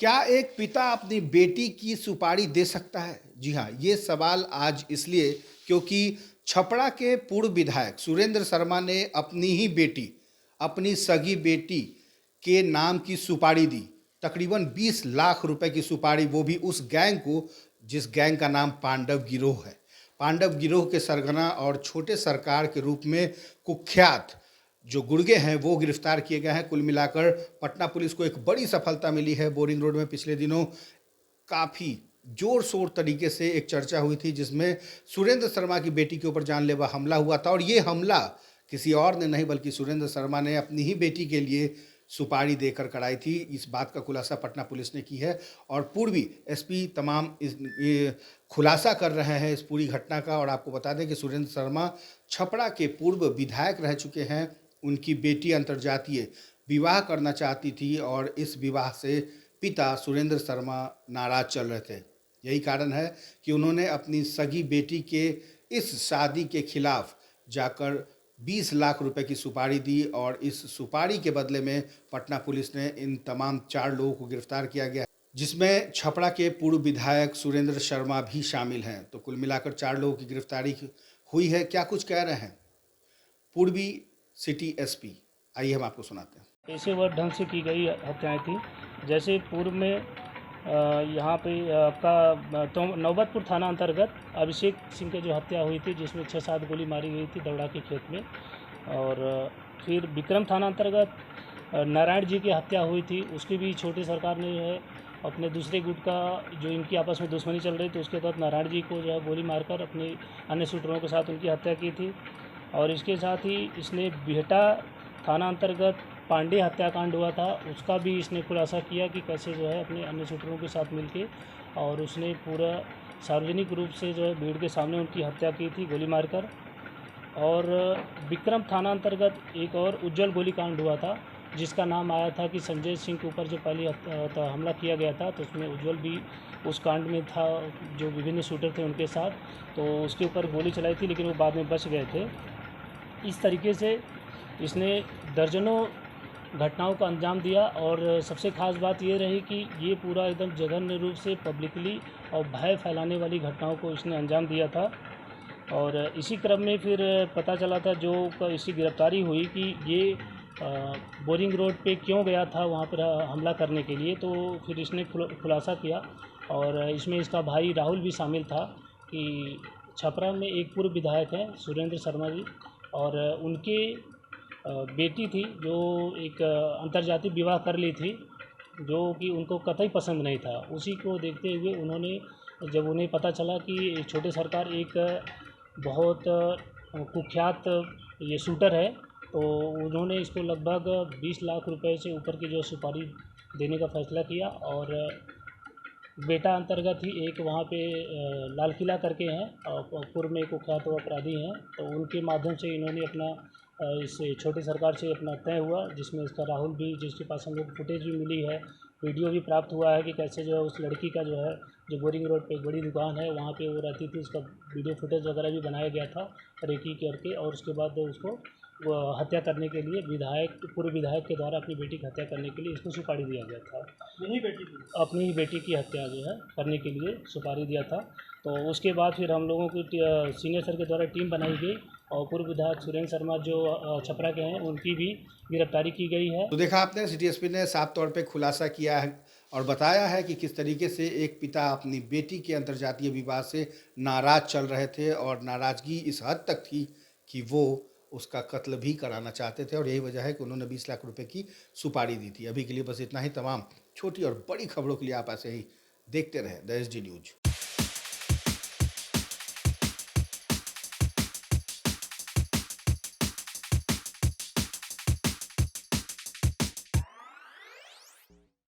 क्या एक पिता अपनी बेटी की सुपारी दे सकता है? जी हाँ, ये सवाल आज इसलिए क्योंकि छपरा के पूर्व विधायक सुरेंद्र शर्मा ने अपनी ही बेटी, अपनी सगी बेटी के नाम की सुपारी दी। तकरीबन 20 लाख रुपए की सुपारी, वो भी उस गैंग को जिस गैंग का नाम पांडव गिरोह है। पांडव गिरोह के सरगना और छोटे सरकार के रूप में कुख्यात जो गुर्गे हैं वो गिरफ्तार किए गए हैं। कुल मिलाकर पटना पुलिस को एक बड़ी सफलता मिली है। बोरिंग रोड में पिछले दिनों काफ़ी जोर शोर तरीके से एक चर्चा हुई थी जिसमें सुरेंद्र शर्मा की बेटी के ऊपर जानलेवा हमला हुआ था, और ये हमला किसी और ने नहीं बल्कि सुरेंद्र शर्मा ने अपनी ही बेटी के लिए सुपारी देकर कराई थी। इस बात का खुलासा पटना पुलिस ने की है और पूर्वी एसपी तमाम ये खुलासा कर रहे हैं इस पूरी घटना का। और आपको बता दें कि सुरेंद्र शर्मा छपरा के पूर्व विधायक रह चुके हैं। उनकी बेटी अंतर्जातीय विवाह करना चाहती थी और इस विवाह से पिता सुरेंद्र शर्मा नाराज चल रहे थे। यही कारण है कि उन्होंने अपनी सगी बेटी के इस शादी के खिलाफ जाकर 20 लाख रुपए की सुपारी दी, और इस सुपारी के बदले में पटना पुलिस ने इन तमाम 4 लोगों को गिरफ्तार किया गया, जिसमें छपरा के पूर्व विधायक सुरेंद्र शर्मा भी शामिल हैं। तो कुल मिलाकर 4 लोगों की गिरफ्तारी हुई है। क्या कुछ कह रहे हैं पूर्वी सिटी एसपी, आइए हम आपको सुनाते हैं। पेशेवर ढंग से की गई हत्याएं थी। जैसे पूर्व में यहाँ पे आपका तो नौबतपुर थाना अंतर्गत अभिषेक सिंह की जो हत्या हुई थी, जिसमें 6-7 गोली मारी गई थी दौड़ा के खेत में। और फिर विक्रम थाना अंतर्गत नारायण जी की हत्या हुई थी। उसकी भी छोटी सरकार ने जो है अपने दूसरे गुट का जो इनकी आपस में दुश्मनी चल रही थी उसके तहत नारायण जी को जो है गोली मारकर अपने अन्य शूटरों के साथ उनकी हत्या की थी। और इसके साथ ही इसने बिहटा थाना अंतर्गत पांडे हत्याकांड हुआ था, उसका भी इसने खुलासा किया कि कैसे जो है अपने अन्य शूटरों के साथ मिलके और उसने पूरा सार्वजनिक रूप से जो है भीड़ के सामने उनकी हत्या की थी गोली मारकर। और विक्रम थाना अंतर्गत एक और उज्जवल गोलीकांड हुआ था, जिसका नाम आया था कि संजय सिंह के ऊपर जो पहले हमला किया गया था, तो उसमें उज्जवल भी उस कांड में था, जो विभिन्न शूटर थे उनके साथ। तो उसके ऊपर गोली चलाई थी लेकिन वो बाद में बच गए थे। इस तरीके से इसने दर्जनों घटनाओं का अंजाम दिया। और सबसे ख़ास बात ये रही कि ये पूरा एकदम जघन्य रूप से पब्लिकली और भय फैलाने वाली घटनाओं को इसने अंजाम दिया था। और इसी क्रम में फिर पता चला था जो इसकी गिरफ्तारी हुई कि ये बोरिंग रोड पे क्यों गया था वहाँ पर हमला करने के लिए। तो फिर इसने खुलासा किया और इसमें इसका भाई राहुल भी शामिल था कि छपरा में एक पूर्व विधायक हैं सुरेंद्र शर्मा जी, और उनके बेटी थी जो एक अंतर्जातीय विवाह कर ली थी, जो कि उनको कतई पसंद नहीं था। उसी को देखते हुए उन्होंने, जब उन्हें पता चला कि छोटे सरकार एक बहुत कुख्यात ये शूटर है, तो उन्होंने इसको लगभग 20 लाख रुपए से ऊपर की जो सुपारी देने का फैसला किया। और बेटा अंतर्गत ही एक वहाँ पे लाल किला करके हैं और पूर्व में एक कुख्यात अपराधी हैं, तो उनके माध्यम से इन्होंने अपना इस छोटे सरकार से अपना तय हुआ, जिसमें इसका राहुल भी, जिसके पास हम लोग फुटेज भी मिली है, वीडियो भी प्राप्त हुआ है कि कैसे जो है उस लड़की का जो है, जो बोरिंग रोड पे एक बड़ी दुकान है वहाँ पे वो रहती थी, उसका वीडियो फुटेज वगैरह भी बनाया गया था रेकी करके। और उसके बाद उसको वो हत्या करने के लिए पूर्व विधायक के द्वारा अपनी बेटी की हत्या करने के लिए इसको सुपारी दिया गया था। अपनी ही बेटी की हत्या जो है करने के लिए सुपारी दिया था। तो उसके बाद फिर हम लोगों की सीनियर सर के द्वारा टीम बनाई गई और पूर्व विधायक सुरेंद्र शर्मा जो छपरा के हैं उनकी भी गिरफ्तारी की गई है। तो देखा आपने, सिटी एसपी ने साफ तौर पे खुलासा किया है और बताया है कि किस तरीके से एक पिता अपनी बेटी के अंतर्जातीय विवाह से नाराज चल रहे थे, और नाराजगी इस हद तक थी कि वो उसका कत्ल भी कराना चाहते थे, और यही वजह है कि उन्होंने 20 लाख रुपए की सुपारी दी थी। अभी के लिए बस इतना ही। तमाम छोटी और बड़ी खबरों के लिए आप ऐसे ही देखते रहें द एसडी न्यूज।